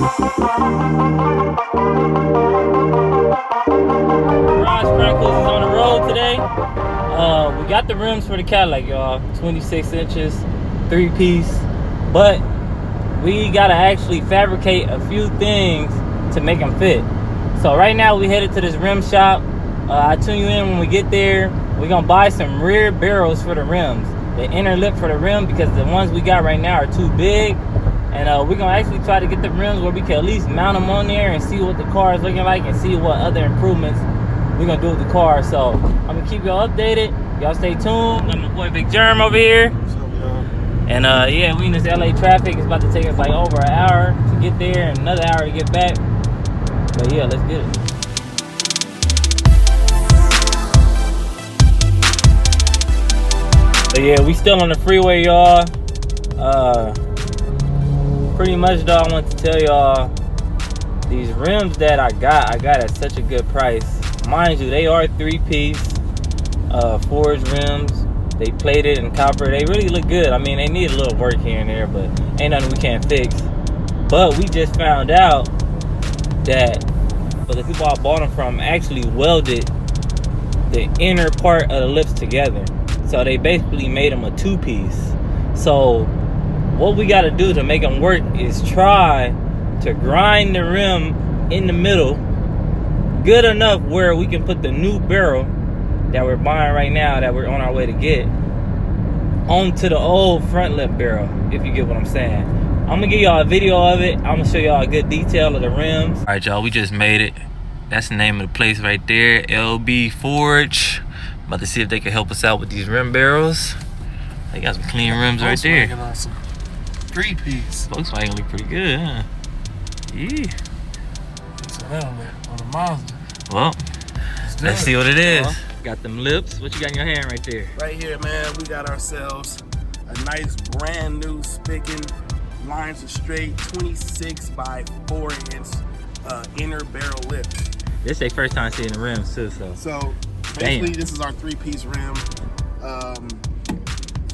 Chronicles is on the road today. We got the rims for the Cadillac, y'all. 26 inches, 3-piece. But we gotta actually fabricate a few things to make them fit. So right now we headed to this rim shop. I'll tune you in when we get there. We're gonna buy some rear barrels for the rims, the inner lip for the rim, because the ones we got right now are too big. And we're gonna actually try to get the rims where we can at least mount them on there and see what the car is looking like and see what other improvements we're gonna do with the car. So I'm gonna keep y'all updated. Y'all stay tuned. I'm my boy Big Germ over here. What's up, y'all? And yeah, we in this LA traffic. It's about to take us like over an hour to get there and another hour to get back. But yeah, let's get it. So yeah, we still on the freeway, y'all. Pretty much though, I want to tell y'all, these rims that I got at such a good price. Mind you, they are 3-piece forged rims. They plated in copper. They really look good. I mean, they need a little work here and there, but ain't nothing we can't fix. But we just found out that the people I bought them from actually welded the inner part of the lips together. So they basically made them a 2-piece. So what we got to do to make them work is try to grind the rim in the middle good enough where we can put the new barrel that we're buying right now, that we're on our way to get, onto the old front lip barrel, if you get what I'm saying. I'm gonna give y'all a video of it. I'm gonna show y'all a good detail of the rims. All right, y'all, we just made it. That's the name of the place right there, L&B Forged. About to see if they can help us out with these rim barrels. They got some clean rims right there. 3-piece. Volkswagen look pretty good, huh? Yeah. So that on the Mazda. Well, let's see what it is. Got them lips. What you got in your hand right there? Right here, man, we got ourselves a nice brand new spiking, lines are straight, 26 by 4-inch inner barrel lip. This is their first time seeing the rims too, So basically, this is our 3-piece rim.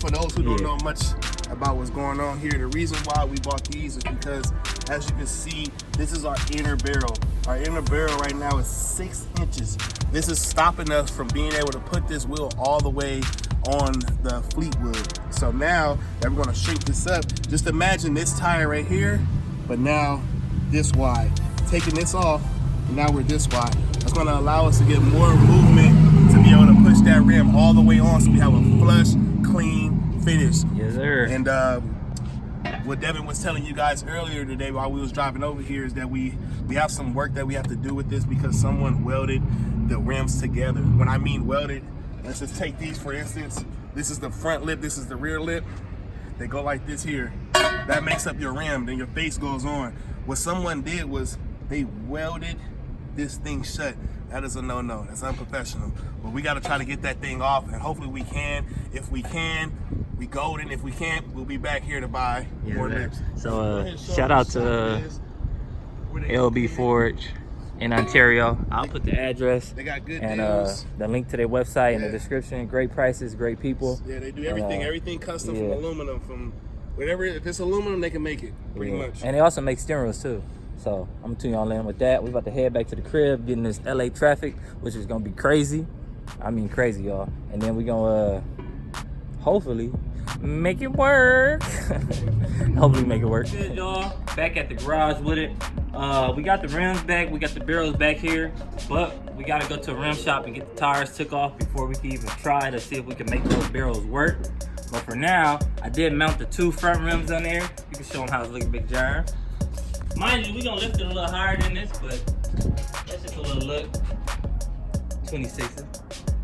For those who don't know much about what's going on here, the reason why we bought these is because, as you can see, this is our inner barrel. Our inner barrel right now is 6 inches. This is stopping us from being able to put this wheel all the way on the Fleetwood. So now that we're gonna shrink this up, just imagine this tire right here, but now this wide. Taking this off, and now we're this wide. That's gonna allow us to get more movement to be able to push that rim all the way on, so we have a flush, clean finish. Yes, sir. And what Devin was telling you guys earlier today while we was driving over here is that we have some work that we have to do with this because someone welded the rims together. When I mean welded, let's just take these for instance. This is the front lip, this is the rear lip. They go like this here. That makes up your rim, then your face goes on. What someone did was they welded this thing shut. That is a no-no. That's unprofessional. But we got to try to get that thing off, and hopefully we can. If we can, we golden. If we can't, we'll be back here to buy more lips. So shout out to L&B Forged in Ontario. I'll put the address They got good and deals. the link to their website in the description. Great prices, great people. Yeah, they do everything. Everything custom from aluminum. From whatever. If it's aluminum, they can make it pretty much. And they also make steering wheels too. So I'm gonna tune y'all in with that. We're about to head back to the crib, getting this LA traffic, which is gonna be crazy. I mean crazy, y'all. And then we're gonna hopefully make it work. Hopefully make it work. Good, y'all. Back at the garage with it. We got the rims back, we got the barrels back here, but we gotta go to a rim shop and get the tires took off before we can even try to see if we can make those barrels work. But for now, I did mount the 2 front rims on there. You can show them how it's looking, Big John. Mind you, we're gonna lift it a little higher than this, but that's just a little look. 26s.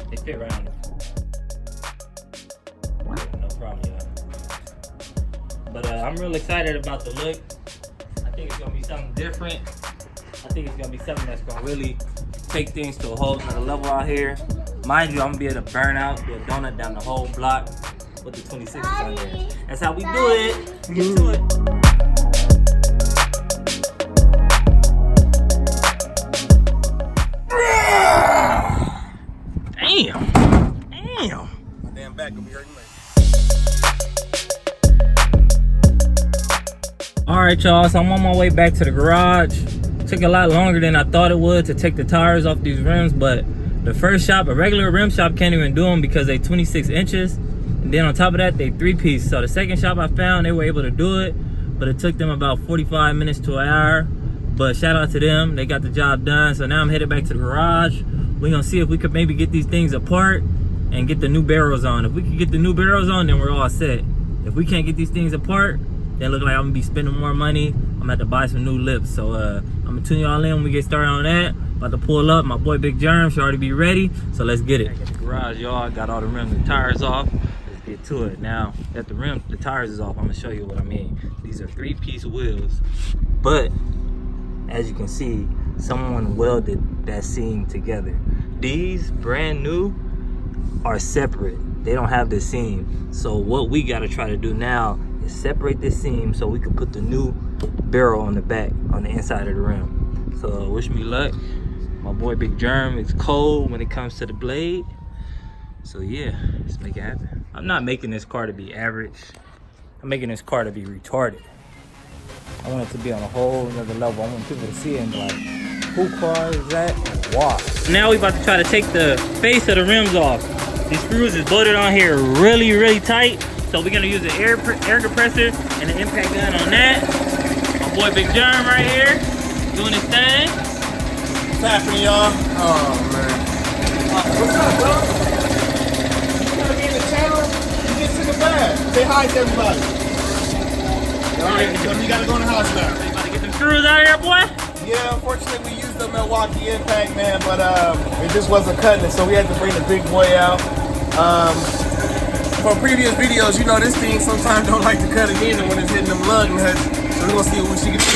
They fit right on it. No problem, y'all. But I'm real excited about the look. I think it's gonna be something different. I think it's gonna be something that's gonna really take things to a whole nother level out here. Mind you, I'm gonna be able to burn out, be a donut down the whole block with the 26s on there. That's how we do it. Get to it. Damn. My damn back gonna be hurting later. All Alright y'all, so I'm on my way back to the garage. Took a lot longer than I thought it would to take the tires off these rims, but the first shop, a regular rim shop, can't even do them because they 26 inches. And then on top of that, they 3-piece. So the second shop I found, they were able to do it, but it took them about 45 minutes to an hour. But shout out to them, they got the job done. So now I'm headed back to the garage. We're gonna see if we could maybe get these things apart and get the new barrels on. If we can get the new barrels on, then we're all set. If we can't get these things apart, then look like I'm gonna be spending more money. I'm gonna have to buy some new lips. So I'm gonna tune y'all in when we get started on that. About to pull up. My boy Big Germ should already be ready. So let's get it. Back at the garage, y'all. Got all the rims and tires off. Let's get to it. Now that the tires is off, I'm gonna show you what I mean. These are 3-piece wheels, but as you can see, someone welded that seam together. These brand new are separate. They don't have the seam. So what we gotta try to do now is separate this seam so we can put the new barrel on the back, on the inside of the rim. So wish me luck. My boy Big Germ is cold when it comes to the blade. So yeah, let's make it happen. I'm not making this car to be average. I'm making this car to be retarded. I want it to be on a whole another level. I want people to see it and be like, who car is that and why? Now we about to try to take the face of the rims off. These screws is bolted on here really, really tight. So we're gonna use an air compressor and an impact gun on that. My boy Big Germ right here, doing his thing. What's happening, y'all? Oh, man. What's up, bro? You gotta be in the channel? You just took a bath. Say hi to everybody. Alright, so you gotta go in the house now. You about to get them screws out of here, boy? Yeah, unfortunately we used the Milwaukee Impact, man, but it just wasn't cutting it, so we had to bring the big boy out. From previous videos, you know this thing sometimes don't like to cut it either when it's hitting them lug nuts. So we're gonna see what she can do.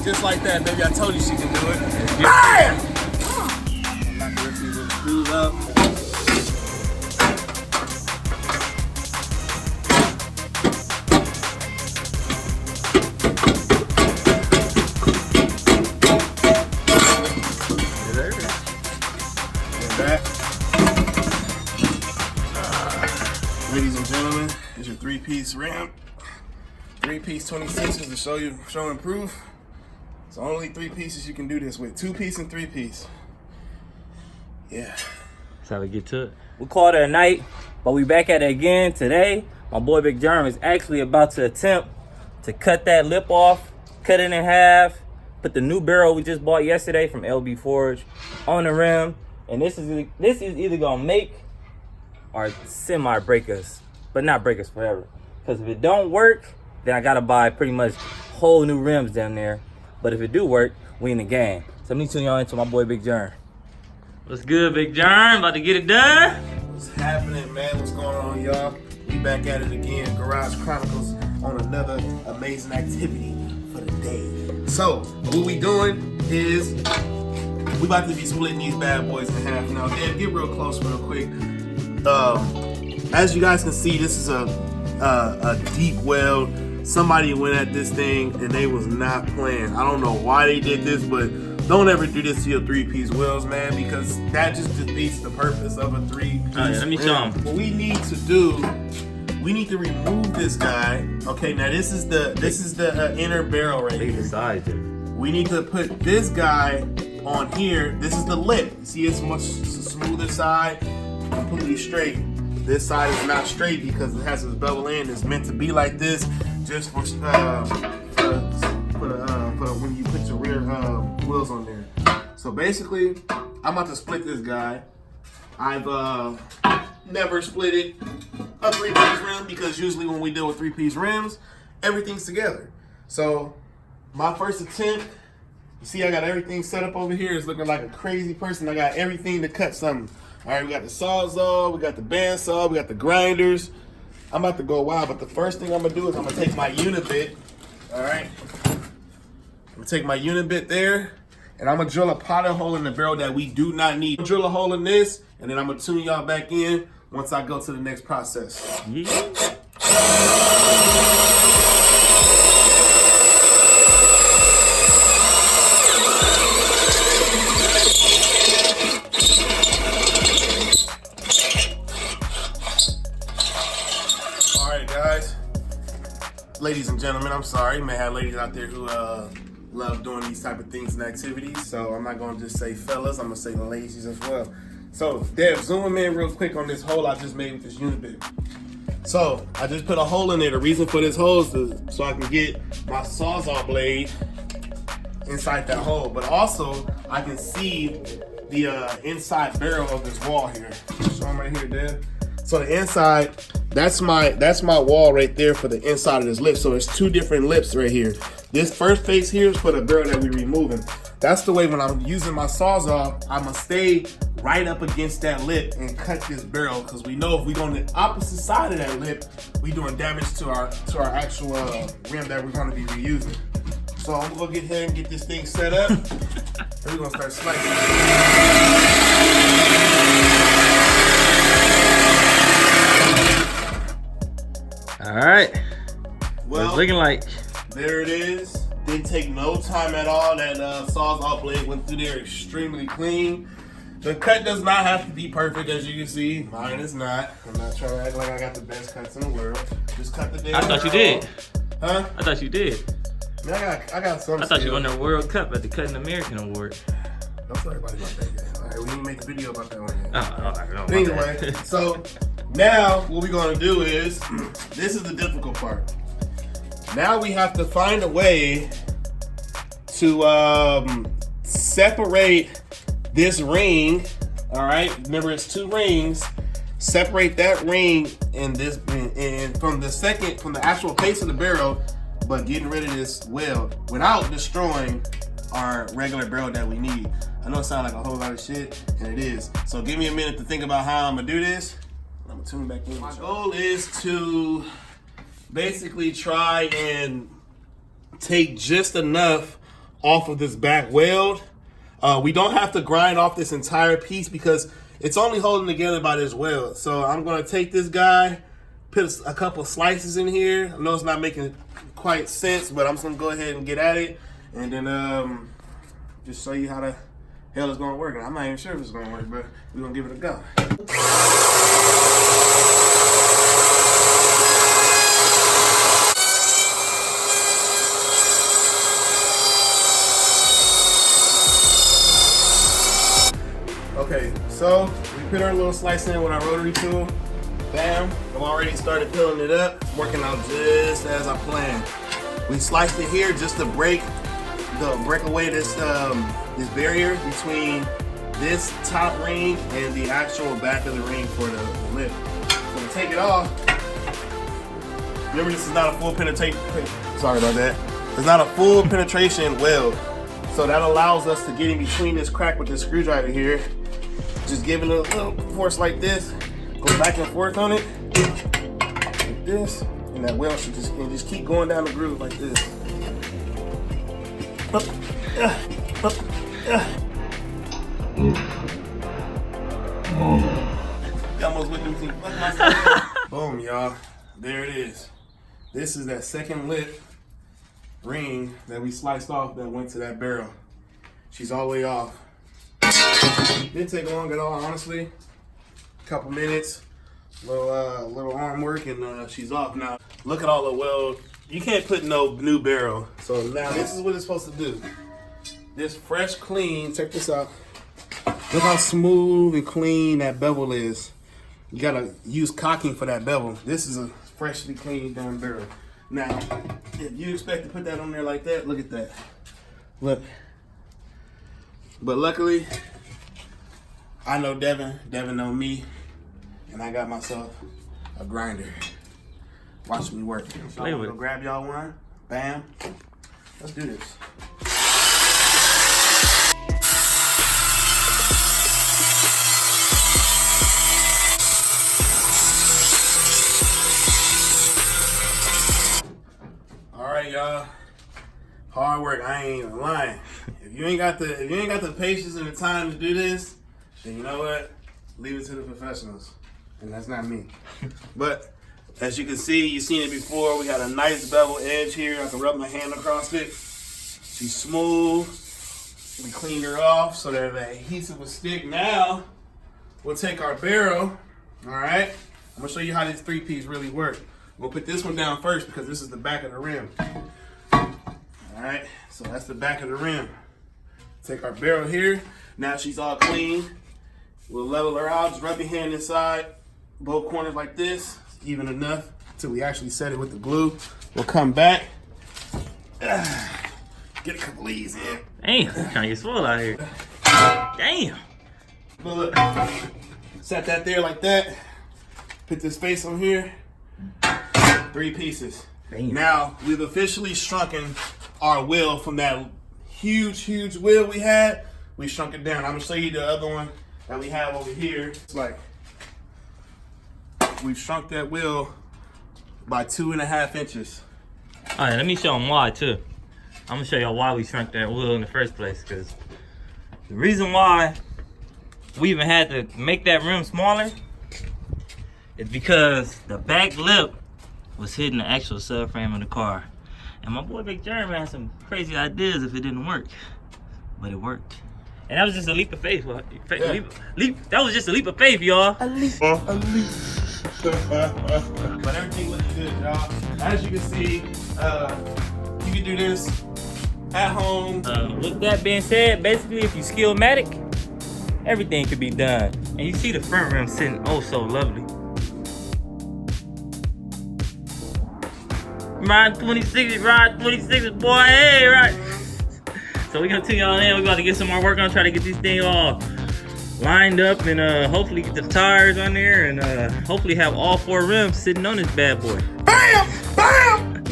Just like that, baby. I told you she can do it. Bam! Knock the rest of these little screws up. Ladies and gentlemen, it's your 3-piece rim. 3-piece 26s to show and prove. It's only 3 pieces you can do this with. 2-piece and 3-piece. Yeah. That's how we get to it. We called it a night, but we back at it again today. My boy Big Germ is actually about to attempt to cut that lip off, cut it in half, put the new barrel we just bought yesterday from L&B Forged on the rim. And this is either gonna make or semi-break us, but not break us forever. Because if it don't work, then I gotta buy pretty much whole new rims down there. But if it do work, we in the game. So let me tune y'all into my boy Big Germ. What's good, Big Germ? About to get it done? What's happening, man? What's going on, y'all? We back at it again. Garage Chronicles on another amazing activity for the day. So, what we doing is we about to be splitting these bad boys in half. Now, Dan, get real close real quick. As you guys can see, this is a deep weld. Somebody went at this thing and they was not playing. I don't know why they did this, but don't ever do this to your 3-piece wheels, man, because that just defeats the purpose of a 3-piece. All right, let me show them. What we need to do, we need to remove this guy. Okay, now this is the inner barrel right here. We need to put this guy on here. This is the lip. See, it's much smoother side, completely straight. This side is not straight because it has this bevel end. It's meant to be like this, just for when you put your rear wheels on there. So basically, I'm about to split this guy. I've never split it a 3-piece rim because usually when we deal with 3-piece rims, everything's together. So my first attempt, you see I got everything set up over here. It's looking like a crazy person. I got everything to cut something. All right, we got the sawzall, we got the bandsaw, we got the grinders. I'm about to go wild, but the first thing I'm gonna do is I'm gonna take my unibit, all right? I'm gonna take my unibit there, and I'm gonna drill a pilot hole in the barrel that we do not need. Drill a hole in this, and then I'm gonna tune y'all back in once I go to the next process. Yeah. ladies and gentlemen, I'm sorry. You may have ladies out there who love doing these type of things and activities. So I'm not gonna just say fellas, I'm gonna say the ladies as well. So Dev, zoom in real quick on this hole I just made with this unibit. So I just put a hole in there. The reason for this hole is so I can get my Sawzall blade inside that hole, but also I can see the inside barrel of this wall here. Show them right here, Dev. So the inside, that's my wall right there for the inside of this lip. So there's two different lips right here. This first face here is for the barrel that we're removing. That's the way when I'm using my Sawzall, I'm gonna stay right up against that lip and cut this barrel, because we know if we go on the opposite side of that lip, we doing damage to our actual rim that we're gonna be reusing. So I'm gonna go get here and get this thing set up. And we're gonna start slicing. All right. Well, it's looking like. There it is. Didn't take no time at all. That Sawzall blade went through there extremely clean. The cut does not have to be perfect, as you can see. Mine is not. I'm not trying to act like I got the best cuts in the world. Just cut the damn. I thought you did. Huh? I thought you did. I mean, I got some. I thought you won the World Cup at the Cutting American Award. Don't tell everybody about that yet. All right, we didn't make the video about that one yet. I don't know. Anyway, so now what we're gonna do is, this is the difficult part. Now we have to find a way to separate this ring. All right, remember it's two rings. Separate that ring and this, and from the actual face of the barrel, but getting rid of this weld without destroying our regular barrel that we need. I know it sounds like a whole lot of shit, and it is. So give me a minute to think about how I'm gonna do this. I'm gonna tune back in. My goal is to basically try and take just enough off of this back weld. We don't have to grind off this entire piece because it's only holding together by this weld. So I'm gonna take this guy, put a couple slices in here. I know it's not making quite sense, but I'm just gonna go ahead and get at it, and then just show you how the hell it's gonna work. And I'm not even sure if it's gonna work, but we're gonna give it a go. Okay, so we put our little slice in with our rotary tool. Bam, I've already started peeling it up. It's working out just as I planned. We sliced it here just to break away this this barrier between this top ring and the actual back of the ring for the lip. So to take it off, remember this is not a full penetration. Sorry about that. It's not a full penetration weld. So that allows us to get in between this crack with this screwdriver here. Just giving it a little force like this. Go back and forth on it, like this, and that weld should just keep going down the groove like this. Almost with them things. Boom, y'all. There it is. This is that second lip ring that we sliced off that went to that barrel. She's all the way off. Didn't take long at all, honestly. Couple minutes, little arm work, and she's off now. Look at all the weld. You can't put no new barrel. So now this is what it's supposed to do. This fresh, clean, check this out. Look how smooth and clean that bevel is. You gotta use caulking for that bevel. This is a freshly clean damn barrel. Now, if you expect to put that on there like that, look at that. Look. But luckily, I know Devin know me, and I got myself a grinder. Watch me work. So I'm gonna grab y'all one. Bam. Let's do this. All right, y'all. Hard work. I ain't even lying. If you ain't got the patience and the time to do this, then you know what? Leave it to the professionals. And that's not me. But as you can see, you've seen it before. We got a nice bevel edge here. I can rub my hand across it. She's smooth. We cleaned her off so that the adhesive will stick. Now, we'll take our barrel, all right? I'm gonna show you how this three-piece really works. We'll put this one down first because this is the back of the rim. All right, so that's the back of the rim. Take our barrel here. Now she's all clean. We'll level her out. Just rub your hand inside both corners like this, even enough until we actually set it with the glue. We'll come back. Get a couple of these in. Damn, trying to get swole out here. Damn. But look, set that there like that. Put this face on here. 3 pieces. Damn. Now we've officially shrunken our wheel from that huge wheel we had. We shrunk it down. I'm gonna show you the other one that we have over here. It's like we've shrunk that wheel by 2.5 inches. All right, let me show them why too. I'm gonna show y'all why we shrunk that wheel in the first place. Because the reason why we even had to make that rim smaller is because the back lip was hitting the actual subframe of the car. And my boy Big Jeremy had some crazy ideas if it didn't work. But it worked. And that was just a leap of faith. That was just a leap of faith, y'all. A leap. But everything looks good, y'all. As you can see, you can do this at home. With that being said, basically if you skillmatic, everything could be done. And you see the front rim sitting oh so lovely. Ride 26, boy, hey, right. So we're gonna tune y'all in. We're about to get some more work on, try to get these things all lined up and hopefully get the tires on there and hopefully have all 4 rims sitting on this bad boy. Bam! Bam!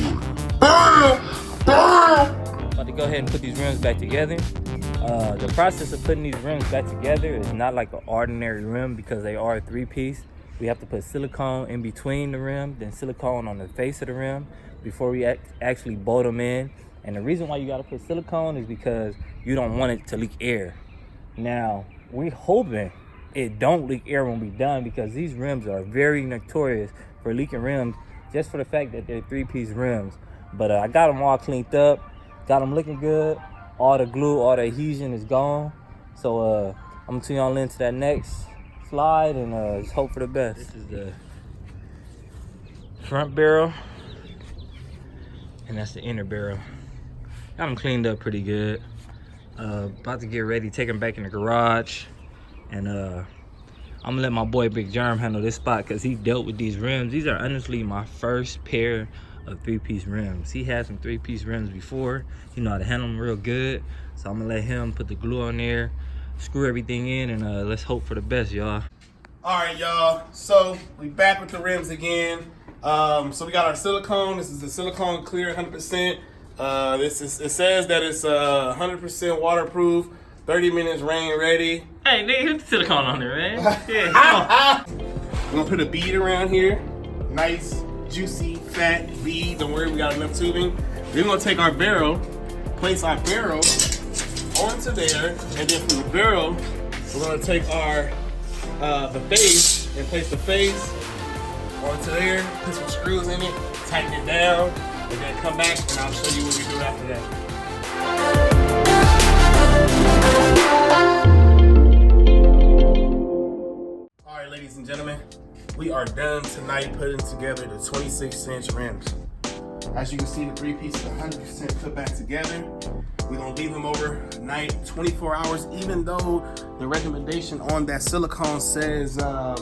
Bam! Bam! About to go ahead and put these rims back together. The process of putting these rims back together is not like an ordinary rim because they are a 3-piece. We have to put silicone in between the rim, then silicone on the face of the rim before we actually bolt them in. And the reason why you gotta put silicone is because you don't want it to leak air. Now, we're hoping it don't leak air when we're done because these rims are very notorious for leaking rims just for the fact that they're 3-piece rims. But I got them all cleaned up, got them looking good. All the glue, all the adhesion is gone. So I'm gonna tune y'all into that next slide and just hope for the best. This is the front barrel and that's the inner barrel. Got them cleaned up pretty good. About to get ready, take them back in the garage, and I'm gonna let my boy Big Germ handle this spot because he dealt with these rims. These are honestly my first pair of 3-piece rims. He had some 3-piece rims before. He know how to handle them real good. So I'm gonna let him put the glue on there, screw everything in, and let's hope for the best, y'all. All right, y'all. So we back with the rims again. So we got our silicone. This is the silicone clear 100%. It says that it's 100% waterproof, 30 minutes rain ready. Hey, nigga, hit the silicone on there, man. Yeah, I'm gonna put a bead around here. Nice, juicy, fat bead. Don't worry, we got enough tubing. Then we're gonna take our barrel, place our barrel onto there, and then from the barrel, we're gonna take our the face and place the face onto there. Put some screws in it, tighten it down, and then come back and I'll show you what we do after that. All right, ladies and gentlemen, we are done tonight putting together the 26-inch rims. As you can see, the 3 pieces are 100% put back together. We're gonna leave them overnight, 24 hours, even though the recommendation on that silicone says, I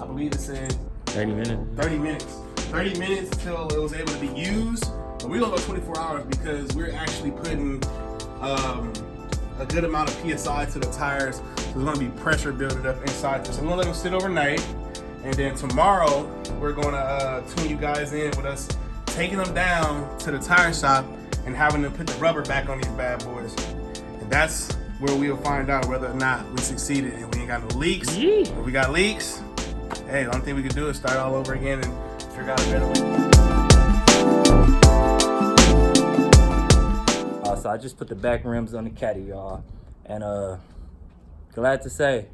believe it said 30 minutes. 30 minutes. 30 minutes till it was able to be used. But we're gonna go 24 hours because we're actually putting a good amount of PSI to the tires. So there's gonna be pressure building up inside this. I'm gonna let them sit overnight. And then tomorrow, we're gonna tune you guys in with us taking them down to the tire shop and having them put the rubber back on these bad boys. And that's where we'll find out whether or not we succeeded and we ain't got no leaks. If we got leaks, hey, the only thing we can do is start all over again and figure out a better way. So I just put the back rims on the Caddy, y'all. And glad to say,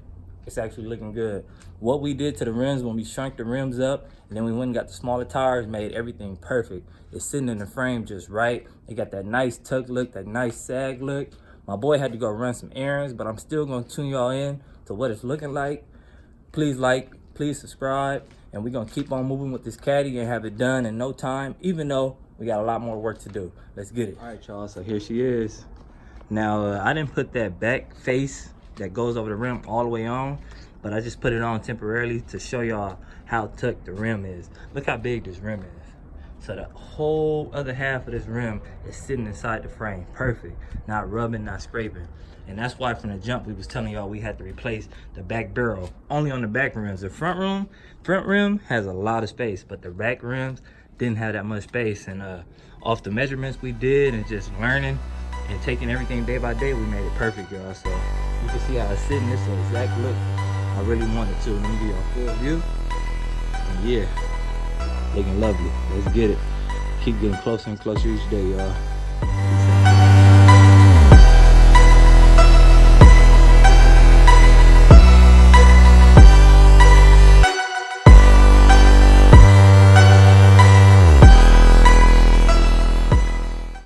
it's actually looking good. What we did to the rims when we shrunk the rims up and then we went and got the smaller tires made everything perfect. It's sitting in the frame just right. It got that nice tuck look, that nice sag look. My boy had to go run some errands, but I'm still gonna tune y'all in to what it's looking like. Please like, please subscribe, and we're gonna keep on moving with this caddy and have it done in no time, even though we got a lot more work to do. Let's get it. All right, y'all, so here she is. Now, I didn't put that back face that goes over the rim all the way on, but I just put it on temporarily to show y'all how tucked the rim is. Look how big this rim is. So the whole other half of this rim is sitting inside the frame, perfect. Not rubbing, not scraping. And that's why from the jump, we was telling y'all we had to replace the back barrel only on the back rims. The front rim has a lot of space, but the back rims didn't have that much space. And off the measurements we did and just learning and taking everything day by day, we made it perfect, y'all. So you can see how it's sitting. This is the exact look I really wanted to. Let me give y'all a full view. And yeah, looking lovely. Let's get it. Keep getting closer and closer each day, y'all.